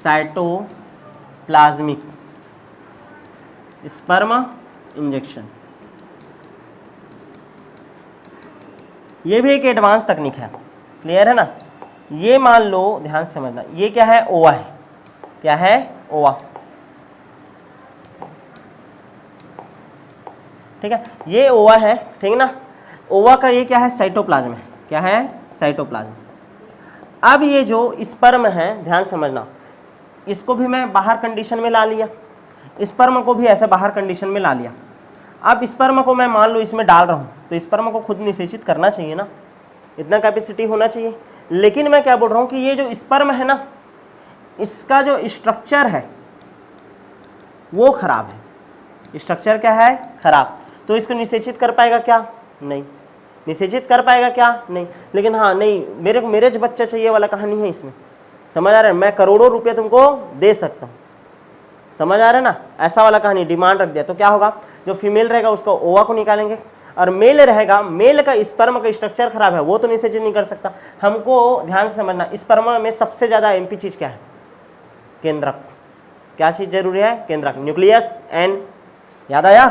A: cytoplasmic sperm injection, ये भी एक एडवांस तकनीक है, क्लियर है ना। ये मान लो, ध्यान से समझना, ये क्या है, ओवा है, क्या है, ओवा, ठीक है, ये ओवा है, ठीक है ना, ओवा का ये क्या है, साइटोप्लाज्म है, क्या है, साइटोप्लाज्म। अब ये जो स्पर्म है, ध्यान समझना, इसको भी मैं बाहर कंडीशन में ला लिया, स्पर्म को भी ऐसे बाहर कंडीशन में ला लिया। अब स्पर्म को मैं मान लो इसमें डाल रहा हूँ, तो स्पर्म को खुद निषेचित करना चाहिए ना, इतना कैपेसिटी होना चाहिए, लेकिन मैं क्या बोल रहा हूँ कि ये जो स्पर्म है ना, इसका जो स्ट्रक्चर है वो खराब है। स्ट्रक्चर क्या है? खराब। तो इसको निषेचित कर पाएगा क्या? नहीं। निषेचित कर पाएगा क्या? नहीं। लेकिन हाँ, नहीं, मेरे को मेरे बच्चा चाहिए वाला कहानी है इसमें, समझ आ रहा है? मैं करोड़ों रुपये तुमको दे सकता हूँ, समझ आ रहा है ना? ऐसा वाला कहानी, डिमांड रख दिया तो क्या होगा, जो फीमेल रहेगा उसका ओवा को निकालेंगे, और मेल रहेगा, मेल का स्पर्म का स्ट्रक्चर खराब है, वो तो निषेचित नहीं कर सकता। हमको ध्यान से समझना, स्पर्म में सबसे ज्यादा एमपी चीज क्या है? केंद्रक। क्या चीज जरूरी है? केंद्रक, न्यूक्लियस एंड, याद आया?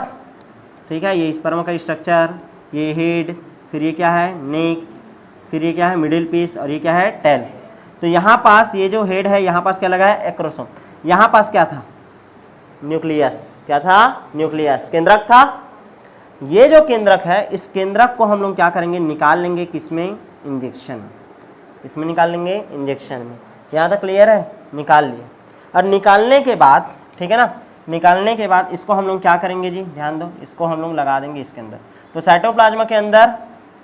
A: ठीक है, ये स्पर्म का स्ट्रक्चर, ये हेड, फिर ये क्या है? नेक, फिर ये क्या है? मिडिल पीस, और ये क्या है? टेल। तो यहाँ पास ये जो हेड है, यहाँ पास क्या लगा है? एक्रोसोम। यहाँ पास क्या था? न्यूक्लियस। क्या था? न्यूक्लियस। केंद्रक था। ये जो केंद्रक है, इस केंद्रक को हम लोग क्या करेंगे? निकाल लेंगे। किसमें? इंजेक्शन। इसमें निकाल लेंगे, इंजेक्शन में। यहाँ तक क्लियर है? निकाल लिए। और निकालने के बाद, ठीक है ना, निकालने के बाद इसको हम लोग क्या करेंगे जी? ध्यान दो, इसको हम लोग लगा देंगे इसके अंदर। तो साइटोप्लाज्मा के अंदर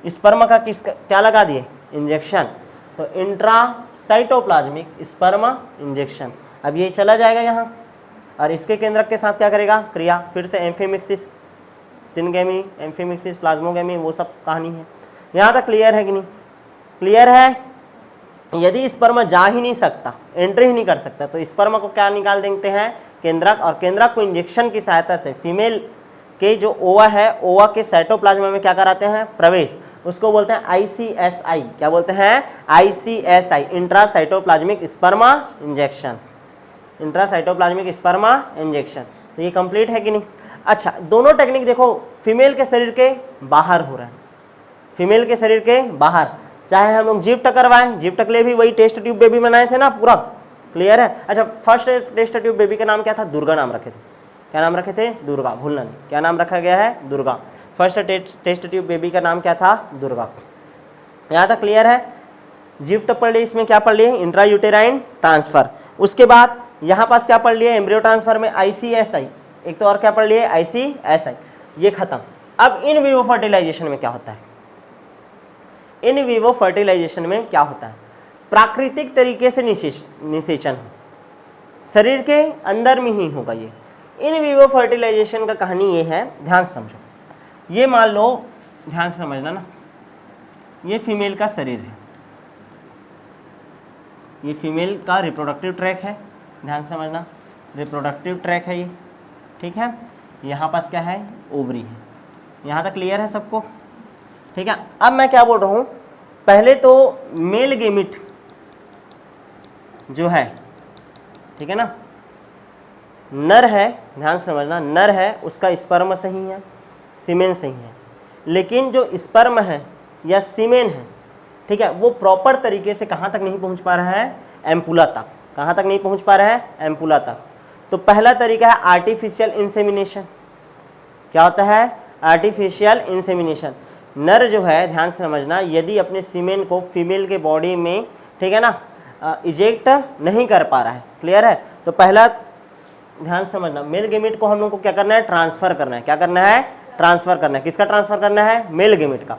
A: स्पर्म का क्या लगा दिए? इंजेक्शन। तो इंट्रासाइटोप्लाज्मिक स्पर्म इंजेक्शन। अब ये चला जाएगा यहाँ, और इसके केंद्रक के साथ क्या करेगा? क्रिया। फिर से एम्फीमिक्सिस, सिनगेमी, एम्फीमिक्सिस, प्लाज्मोगेमी, वो सब कहानी है। यहाँ तक क्लियर है कि नहीं? क्लियर है? यदि स्पर्म जा ही नहीं सकता, एंट्री ही नहीं कर सकता, तो स्पर्म को क्या निकाल देते हैं? केंद्रक। और केंद्रक को इंजेक्शन की सहायता से फीमेल के जो ओवा है, ओवा के साइटोप्लाज्मा में क्या कराते हैं? प्रवेश। उसको बोलते हैं ICSI। क्या बोलते हैं? ICSI, intracytoplasmic स्पर्मा injection. Intracytoplasmic स्पर्मा injection. तो ये कंप्लीट है कि नहीं? अच्छा, दोनों टेक्निक देखो, फीमेल के शरीर के बाहर हो रहा है, फीमेल के शरीर के बाहर। चाहे हम लोग जिप्ट करवाएं, जिप्ट के लिए भी वही टेस्ट ट्यूब बेबी बनाए थे ना, पूरा क्लियर है? अच्छा, फर्स्ट टेस्ट ट्यूब बेबी का नाम क्या था? दुर्गा नाम रखे थे। क्या नाम रखे थे? दुर्गा, भूलना नहीं। क्या नाम रखा गया है? Durga. First test tube baby का नाम क्या था? दुर्गा। यहाँ तक क्लियर है? जिप्ट पढ़ लिए, इसमें क्या पढ़ लिए? Intra uterine transfer. उसके बाद यहाँ पास क्या पढ़ लिए? एम्ब्रियो ट्रांसफर में ICSI। एक तो और क्या पढ़ लिए? ICSI। ये खत्म। अब इन विवो फर्टिलाइजेशन में क्या होता है? इन विवो फर्टिलाइजेशन में क्या होता है? प्राकृतिक तरीके से निषेचन हो, शरीर के अंदर में ही होगा ये। इन विवो फर्टिलाइजेशन का कहानी ये है, ध्यान से समझो। ये मान लो, ध्यान से समझना ना, ये फीमेल का शरीर है, ये फीमेल का रिप्रोडक्टिव ट्रैक है, ध्यान से समझना, रिप्रोडक्टिव ट्रैक है ये, ठीक है। यहाँ पास क्या है? ओवरी है। यहाँ तक क्लियर है सबको? ठीक है। अब मैं क्या बोल रहा हूँ, पहले तो मेल गेमिट जो है, ठीक है ना, नर है, ध्यान से समझना, नर है, उसका स्पर्म सही है, सीमेन सही है। लेकिन जो स्पर्म है या सीमेन है, ठीक है, वो प्रॉपर तरीके से कहाँ तक नहीं पहुँच पा रहा है? एम्पुला तक। कहाँ तक नहीं पहुँच पा रहा है? एम्पुला तक। तो पहला तरीका है आर्टिफिशियल इंसेमिनेशन। क्या होता है? Artificial insemination. नर जो है, ध्यान से समझना, यदि अपने सीमेन को फीमेल के बॉडी में, ठीक है ना, इजेक्ट नहीं कर पा रहा है, क्लियर है, तो पहला ध्यान समझना, मेल गेमिट को हम लोग को क्या करना है? ट्रांसफर करना है। क्या करना है? ट्रांसफर करना है। किसका ट्रांसफर करना है? मेल गेमिट का,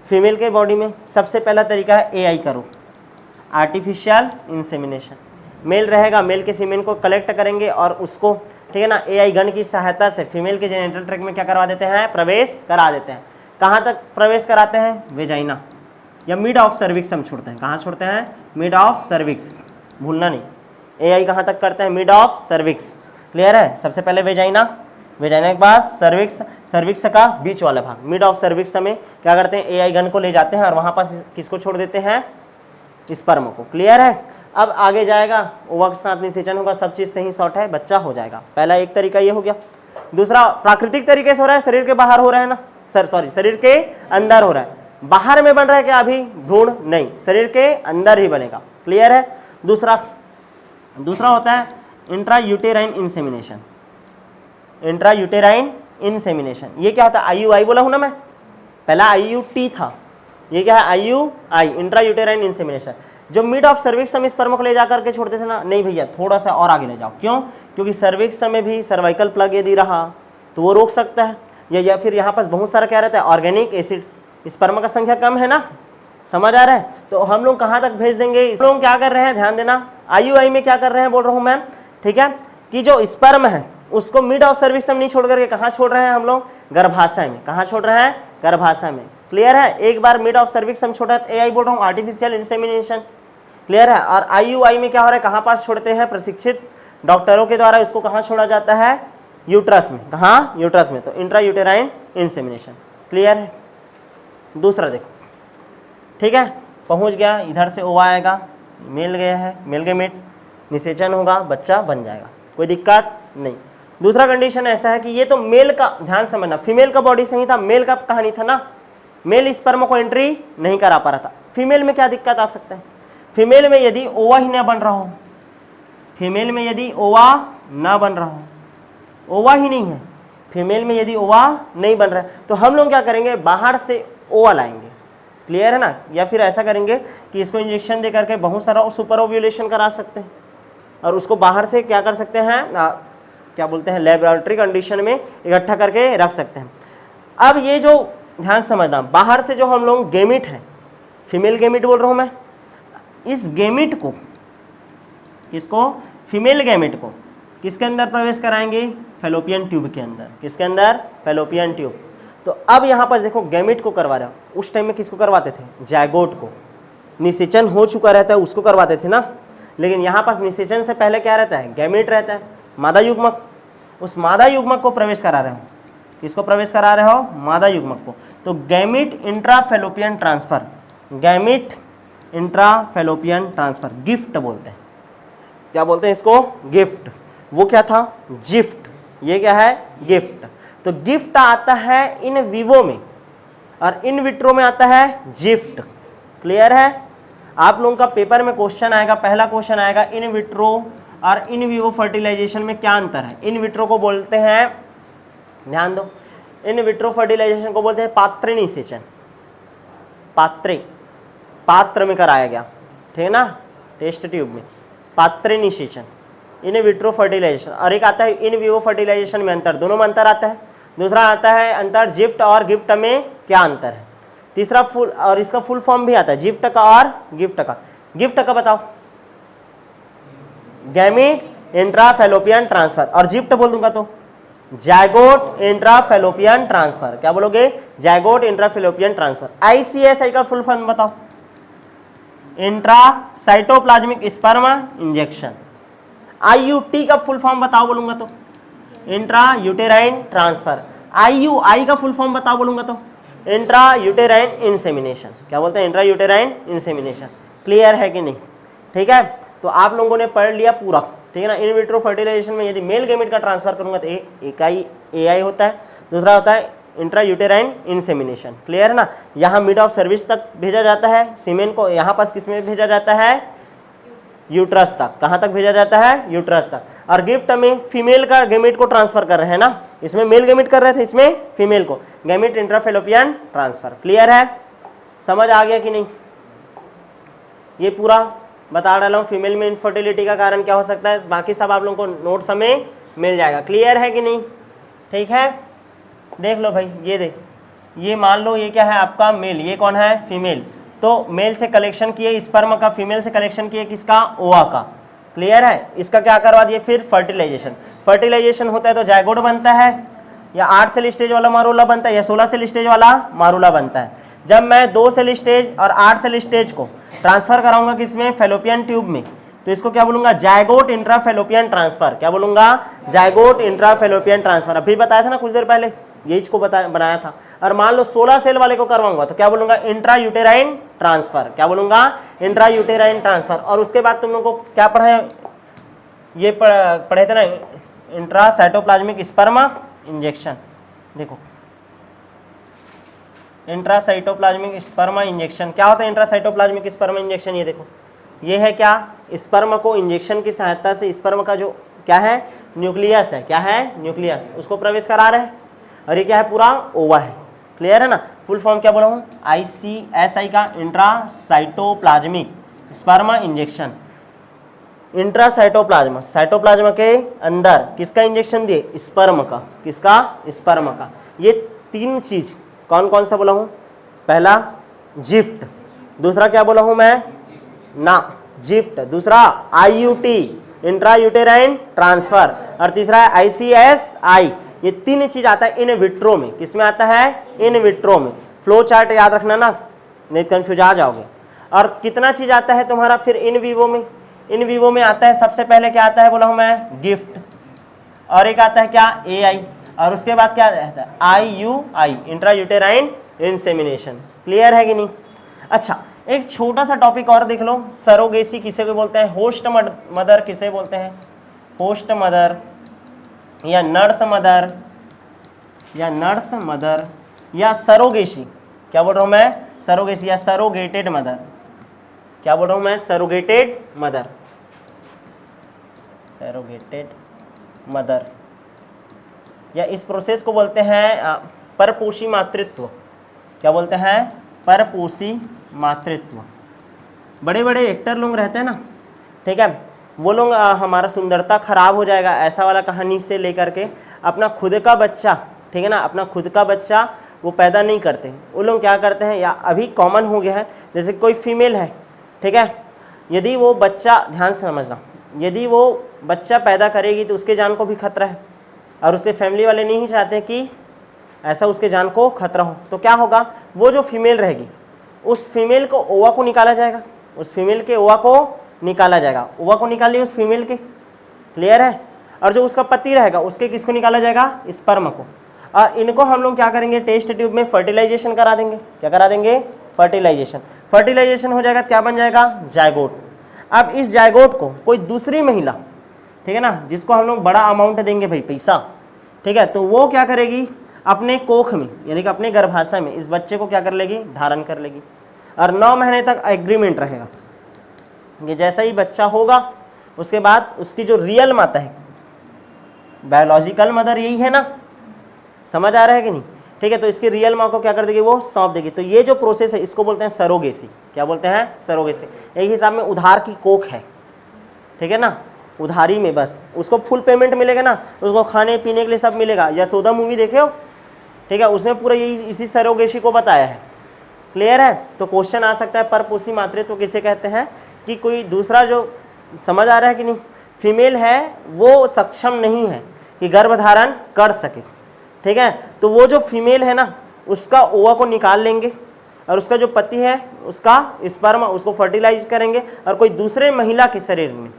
A: फीमेल के बॉडी में। सबसे पहला तरीका है AI करो, आर्टिफिशियल इंसेमिनेशन। मेल रहेगा, मेल के सीमेन को कलेक्ट करेंगे और उसको, ठीक है ना, AI गन की सहायता से फीमेल के जेनिटल ट्रैक्ट में क्या करवा देते हैं? प्रवेश करा देते हैं। कहाँ तक प्रवेश कराते हैं? वेजाइना या मिड ऑफ सर्विक्स हम छोड़ते हैं। कहाँ छोड़ते हैं? मिड ऑफ सर्विक्स, भूलना नहीं। AI कहाँ तक करते हैं? मिड ऑफ सर्विक्स, क्लियर है? सबसे पहले वेजाइना, वेजाइना के बाद सर्विक्स, सर्विक्स का बीच वाला भाग, मिड ऑफ सर्विक्स में क्या करते हैं? AI गन को ले जाते हैं और वहाँ पास किसको छोड़ देते हैं? स्पर्म को, क्लियर है? अब आगे जाएगा, ओवा के साथ निषेचन होगा, सब चीज़ सही शॉर्ट है, बच्चा हो जाएगा। पहला एक तरीका ये हो गया। दूसरा प्राकृतिक तरीके से हो रहा है, शरीर के बाहर हो रहा है ना, शरीर के अंदर हो रहा है। बाहर में बन रहा है क्या अभी? भ्रूण नहीं, शरीर के अंदर ही बनेगा, क्लियर है? दूसरा होता है intra uterine insemination. Intra uterine insemination, ये क्या होता है? IUI बोला हूं ना मैं, पहला IUT था, ये क्या है? IUI, intra uterine insemination. जो मिड ऑफ सर्विक्स में स्पर्म को ले जाकर के छोड़ते थे ना, नहीं भैया, थोड़ा सा और आगे ले जाओ। क्यों? क्योंकि सर्विक्स में भी सर्वाइकल प्लग यदि रहा तो वो रोक सकता है, या फिर यहाँ पास बहुत सारा क्या रहता है? ऑर्गेनिक एसिड, स्पर्म का संख्या कम है ना, समझ आ रहा है? तो हम लोग कहाँ तक भेज देंगे, इस लोग क्या कर रहे हैं, ध्यान देना, IUI में क्या कर रहे हैं बोल रहा हूँ मैं, ठीक है, कि जो स्पर्म है उसको मिड ऑफ सर्विक्स में नहीं छोड़ करके कहाँ छोड़ रहे हैं हम लोग, गर्भाशय में। कहाँ छोड़ रहे हैं, गर्भाशय में। क्लियर है? एक बार मिड ऑफ सर्विक्स हम छोड़ा, AI बोल रहा हूँ आर्टिफिशियल इंसेमिनेशन। क्लियर है? और IUI में क्या हो रहा है, कहाँ पास छोड़ते हैं, प्रशिक्षित डॉक्टरों के द्वारा उसको कहाँ छोड़ा जाता है, यूट्रस में। कहाँ, यूट्रस में। तो इंट्रा यूटेराइन इंसेमिनेशन। क्लियर है? दूसरा देखो, ठीक है, पहुंच गया, इधर से ओवा आएगा, मेल गया है, मेल गेमेट, निषेचन होगा, बच्चा बन जाएगा, कोई दिक्कत नहीं। दूसरा कंडीशन ऐसा है कि ये तो मेल का, ध्यान समझना, फीमेल का बॉडी सही था, मेल का कहानी था ना, मेल स्पर्म को एंट्री नहीं करा पा रहा था। फीमेल में क्या दिक्कत आ सकता है, फीमेल में यदि ओवा ही ना बन रहा हो, फीमेल में यदि ओवा ना बन रहा हो, ओवा ही नहीं है, फीमेल में यदि ओवा नहीं बन रहा है, तो हम लोग क्या करेंगे, बाहर से ओवा लाएंगे। क्लियर है ना? या फिर ऐसा करेंगे कि इसको इंजेक्शन दे करके बहुत सारा सुपर ओव्यूलेशन करा सकते हैं और उसको बाहर से क्या कर सकते हैं, क्या बोलते हैं, लेबोरेटरी कंडीशन में इकट्ठा करके रख सकते हैं। अब ये जो ध्यान समझना, बाहर से जो हम लोग गेमिट है, फीमेल गेमिट बोल रहा हूँ मैं, इस गेमिट को, इसको फीमेल गेमिट को किसके अंदर प्रवेश कराएंगे, फैलोपियन ट्यूब के अंदर। किसके अंदर, फैलोपियन ट्यूब। तो अब यहाँ पर देखो गैमेट को करवा रहे हो, उस टाइम में किसको करवाते थे, जायगोट को। निषेचन हो चुका रहता है उसको करवाते थे ना, लेकिन यहाँ पर निषेचन से पहले क्या रहता है, गैमेट रहता है, मादा युग्मक। उस मादा युग्मक को प्रवेश करा रहे हो, किसको प्रवेश करा रहे हो, मादा युग्मक को। तो gamete intrafallopian transfer, gamete intrafallopian transfer, GIFT बोलते हैं। क्या बोलते हैं इसको, गिफ्ट। वो क्या था, जिफ्ट। ये क्या है, गिफ्ट। तो गिफ्ट आता है इन विवो में और इन विट्रो में आता है जिफ्ट। क्लियर है? आप लोगों का पेपर में क्वेश्चन आएगा, पहला क्वेश्चन आएगा, इन विट्रो और इन विवो फर्टिलाइजेशन में क्या अंतर है। इन विट्रो को बोलते हैं, ध्यान दो, इन विट्रो फर्टिलाइजेशन को बोलते हैं पात्र निषेचन। पात्रे, पात्र में कराया गया, ठीक है ना, टेस्ट ट्यूब में, पात्र निषेचन, इन विट्रो फर्टिलाइजेशन। और एक आता है इन विवो फर्टिलाइजेशन में अंतर, दोनों में अंतर आता है। दूसरा आता है अंतर जिफ्ट और गिफ्ट में क्या अंतर है। तीसरा फुल, और इसका फुल फॉर्म भी आता है जिफ्ट का और गिफ्ट का। गिफ्ट का बताओ, गैमीट इंट्राफैलोपियन ट्रांसफर, और जिफ्ट बोल दूंगा तो जायगोट इंट्राफैलोपियन ट्रांसफर। क्या बोलोगे, जायगोट इंट्राफैलोपियन ट्रांसफर। ICSI का फुल फॉर्म बताओ, इंट्रासाइटोप्लाज्मिक स्पर्मा इंजेक्शन। IUT का फुल फॉर्म बताओ बोलूंगा तो इंट्रा यूटेराइन ट्रांसफर। IUI का फुल फॉर्म बताओ बोलूंगा तो इंट्रा यूटेराइन इंसेमिनेशन। क्या बोलते हैं, इंट्रा यूटेराइन इंसेमिनेशन। क्लियर है कि नहीं? ठीक है, तो आप लोगों ने पढ़ लिया पूरा, ठीक है ना। इन विट्रो फर्टिलाइजेशन में यदि मेल गेमेट का ट्रांसफर करूंगा तो एक AI होता है, दूसरा होता है इंट्रा यूटेराइन इंसेमिनेशन। क्लियर है ना? यहाँ मिड ऑफ सर्विस तक भेजा जाता है सीमेन को, यहाँ पास किस में भेजा जाता है, यूट्रस तक। कहाँ तक भेजा जाता है, यूट्रस तक। और गिफ्ट में फीमेल का गैमेट को ट्रांसफर कर रहे हैं ना, इसमें मेल गैमेट कर रहे थे, इसमें फीमेल को, गैमेट इंट्राफैलोपियन ट्रांसफर। क्लियर है? समझ आ गया कि नहीं? ये पूरा बता डाला हूँ, फीमेल में इनफर्टिलिटी का कारण क्या हो सकता है, बाकी सब आप लोगों को नोट्स हमें मिल जाएगा। क्लियर है कि नहीं? ठीक है, देख लो भाई, ये देख, ये मान लो ये क्या है आपका मेल, ये कौन है, फीमेल। तो मेल से कलेक्शन किए स्पर्म का, फीमेल से कलेक्शन किए किसका, ओवा का। क्लियर है? इसका क्या करवा दिए फिर, फर्टिलाइजेशन। फर्टिलाइजेशन होता है तो जायगोट बनता है, या 8 सेल स्टेज वाला मारूला बनता है, या 16 सेल स्टेज वाला मारूला बनता है। जब मैं 2 सेल स्टेज और 8 सेल स्टेज को ट्रांसफर कराऊंगा किसमें, फैलोपियन ट्यूब में, तो इसको क्या बोलूंगा, जायगोट इंट्राफैलोपियन ट्रांसफर। क्या बोलूंगा, जायगोट इंट्राफैलोपियन ट्रांसफर। अभी बताया था ना कुछ देर पहले, यही को बनाया था। और मान लो 16 सेल वाले को करवाऊंगा तो क्या बोलूंगा, इंट्रा यूटेराइन ट्रांसफर। क्या बोलूंगा, इंट्रा यूटेराइन ट्रांसफर। और उसके बाद तुम लोगों को क्या पढ़ा है, ये पढ़े थे ना, इंट्रा साइटोप्लाज्मिक स्पर्मा इंजेक्शन। देखो इंट्रा साइटोप्लाज्मिक स्पर्मा इंजेक्शन क्या होता है, इंट्रा साइटोप्लाज्मिक स्पर्मा इंजेक्शन। ये देखो, ये है क्या, स्पर्म को इंजेक्शन की सहायता से स्पर्म का जो क्या है, न्यूक्लियस है, क्या है, न्यूक्लियस, उसको प्रवेश करा रहे हैं। और ये क्या है, पूरा ओवा है। क्लियर है ना? फुल फॉर्म क्या बोला हूँ, ICSI का intra cytoplasmic स्पर्मा injection. Intra cytoplasm, cytoplasm के अंदर किसका इंजेक्शन दिए, स्पर्म का। किसका, स्पर्म का। ये 3 चीज कौन कौन सा बोला हूँ, पहला जिफ्ट, दूसरा क्या बोला हूं मैं, ना जिफ्ट, दूसरा IUT इंट्रा यूटेराइन ट्रांसफर, और तीसरा है ICSI। ये तीन चीज आता है इन विट्रो में। किसमें आता है, इन विट्रो में। फ्लो चार्ट याद रखना ना, नहीं कंफ्यूज आ जाओगे। और कितना चीज आता है तुम्हारा फिर इन विवो में, इन विवो में आता है सबसे पहले क्या आता है बोला हूं मैं, गिफ्ट, और एक आता है क्या, AI, और उसके बाद क्या आता है IUI intra uterine insemination. Clear है कि नहीं। अच्छा, एक छोटा सा टॉपिक और देख लो, सरोगेसी किसे को बोलते हैं, होस्ट मदर किसे बोलते हैं, होस्ट मदर या नर्स मदर, या नर्स मदर, या सरोगेसी, क्या बोल रहा हूं मैं, सरोगेसी या सरोगेटेड मदर, क्या बोल रहा हूं मैं, सरोगेटेड मदर, सरोगेटेड मदर, या इस प्रोसेस को बोलते हैं परपोषी मातृत्व। क्या बोलते हैं, परपोषी मातृत्व। बड़े बड़े एक्टर लोग रहते हैं ना, ठीक है, वो लोग हमारा सुंदरता खराब हो जाएगा ऐसा वाला कहानी से लेकर के अपना खुद का बच्चा, ठीक है ना, अपना खुद का बच्चा वो पैदा नहीं करते। वो लोग क्या करते हैं, या अभी कॉमन हो गया है, जैसे कोई फीमेल है, ठीक है, यदि वो बच्चा, ध्यान से समझना, यदि वो बच्चा पैदा करेगी तो उसके जान को भी खतरा है, और उसके फैमिली वाले नहीं चाहते कि ऐसा उसके जान को खतरा हो। तो क्या होगा, वो जो फीमेल रहेगी उस फीमेल को ओवा को निकाला जाएगा, उस फीमेल के ओवा को निकाला जाएगा, ओवा को निकाल लिया उस फीमेल के। क्लियर है। और जो उसका पति रहेगा उसके किसको निकाला जाएगा, स्पर्म को। और इनको हम लोग क्या करेंगे, टेस्ट ट्यूब में फर्टिलाइजेशन करा देंगे। क्या करा देंगे, फर्टिलाइजेशन। फर्टिलाइजेशन हो जाएगा, क्या बन जाएगा, जायगोट। अब इस जायगोट को कोई दूसरी महिला, ठीक है ना, जिसको हम लोग बड़ा अमाउंट देंगे भाई पैसा, ठीक है, तो वो क्या करेगी, अपने कोख में यानी कि अपने गर्भाशय में इस बच्चे को क्या कर लेगी, धारण कर लेगी। और 9 महीने तक एग्रीमेंट रहेगा कि जैसा ही बच्चा होगा उसके बाद उसकी जो रियल माता है, बायोलॉजिकल मदर यही है ना, समझ आ रहा है कि नहीं, ठीक है, तो इसकी रियल माँ को क्या कर देगी, वो सौंप देगी। तो ये जो प्रोसेस है इसको बोलते हैं सरोगेसी। क्या बोलते हैं, सरोगेसी। एक हिसाब में उधार की कोख है, ठीक है ना, उधारी में बस उसको फुल पेमेंट मिलेगा ना, उसको खाने पीने के लिए सब मिलेगा। यशोदा मूवी देखे हो, ठीक है, उसमें पूरा यही इसी सरोगेसी को बताया है। क्लियर है। तो क्वेश्चन आ सकता है परपोषी मातृत्व किसे कहते हैं, कि कोई दूसरा जो, समझ आ रहा है कि नहीं, फीमेल है वो सक्षम नहीं है कि गर्भधारण कर सके, ठीक है, तो वो जो फीमेल है ना उसका ओवा को निकाल लेंगे, और उसका जो पति है उसका स्पर्म उसको फर्टिलाइज करेंगे, और कोई दूसरे महिला के शरीर में,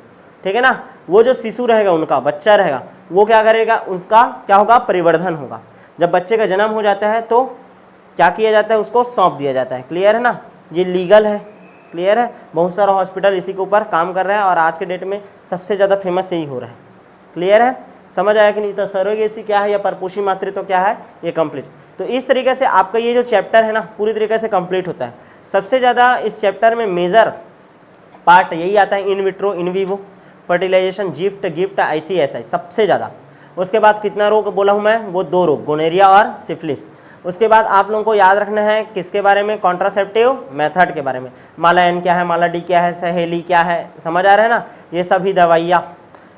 A: ठीक है ना, वो जो शिशु रहेगा, उनका बच्चा रहेगा, वो क्या करेगा, उसका क्या होगा, परिवर्धन होगा। जब बच्चे का जन्म हो जाता है तो क्या किया जाता है, उसको सौंप दिया जाता है। क्लियर है ना, ये लीगल है। क्लियर है। बहुत सारा हॉस्पिटल इसी के ऊपर काम कर रहा है, और आज के डेट में सबसे ज़्यादा फेमस यही हो रहा है। क्लियर है, समझ आया कि नहीं। तो सरोगेसी क्या है या परपोषी मातृत्व क्या है, ये कंप्लीट। तो इस तरीके से आपका ये जो चैप्टर है ना पूरी तरीके से कंप्लीट होता है। सबसे ज़्यादा इस चैप्टर में मेजर पार्ट यही आता है, in vitro, in vivo, fertilization, gift, ICSI सबसे ज़्यादा। उसके बाद कितना रोग बोला हूँ मैं, वो 2 रोग, गोनेरिया और सिफिलिस। उसके बाद आप लोगों को याद रखना है किसके बारे में, कॉन्ट्रासेप्टिव मेथड के बारे में। माला एन क्या है, माला डी क्या है, सहेली क्या है, समझ आ रहा है ना, ये सभी दवाइयाँ,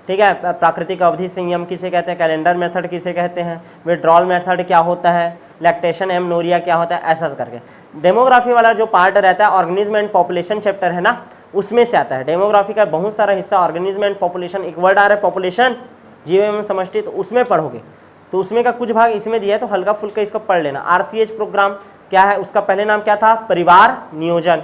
A: ठीक है। प्राकृतिक अवधि संयम किसे कहते हैं, कैलेंडर मेथड किसे कहते हैं, विड्रॉल मेथड क्या होता है, लैक्टेशन एमनोरिया क्या होता है, ऐसा करके। डेमोग्राफी वाला जो पार्ट रहता है, ऑर्गेनिज्म एंड पॉपुलेशन चैप्टर है ना, उसमें से आता है। डेमोग्राफी का बहुत सारा हिस्सा ऑर्गेनिज्म एंड पॉपुलेशन, एक वर्ड आ रहा है पॉपुलेशन, जीव एवं समष्टि, तो उसमें पढ़ोगे। तो उसमें का कुछ भाग इसमें दिया है, तो हल्का फुल्का इसको पढ़ लेना। RCH प्रोग्राम क्या है, उसका पहले नाम क्या था, परिवार नियोजन,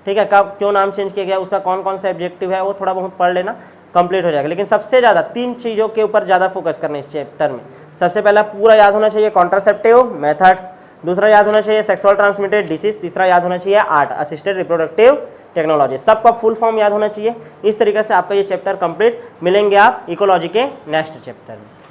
A: ठीक है, कब क्यों नाम चेंज किया गया, उसका कौन कौन सा ऑब्जेक्टिव है, वो थोड़ा बहुत पढ़ लेना, कंप्लीट हो जाएगा। लेकिन सबसे ज़्यादा 3 चीज़ों के ऊपर ज़्यादा फोकस करना इस चैप्टर में। सबसे पहला पूरा याद होना चाहिए कॉन्ट्रासेप्टिव मेथड, दूसरा याद होना चाहिए सेक्सुअल ट्रांसमिटेड डिसीज, तीसरा याद होना चाहिए आर्ट, असिस्टेड रिप्रोडक्टिव टेक्नोलॉजी। सबका फुल फॉर्म याद होना चाहिए। इस तरीके से आपका ये चैप्टर कंप्लीट। मिलेंगे आप इकोलॉजी के नेक्स्ट चैप्टर में।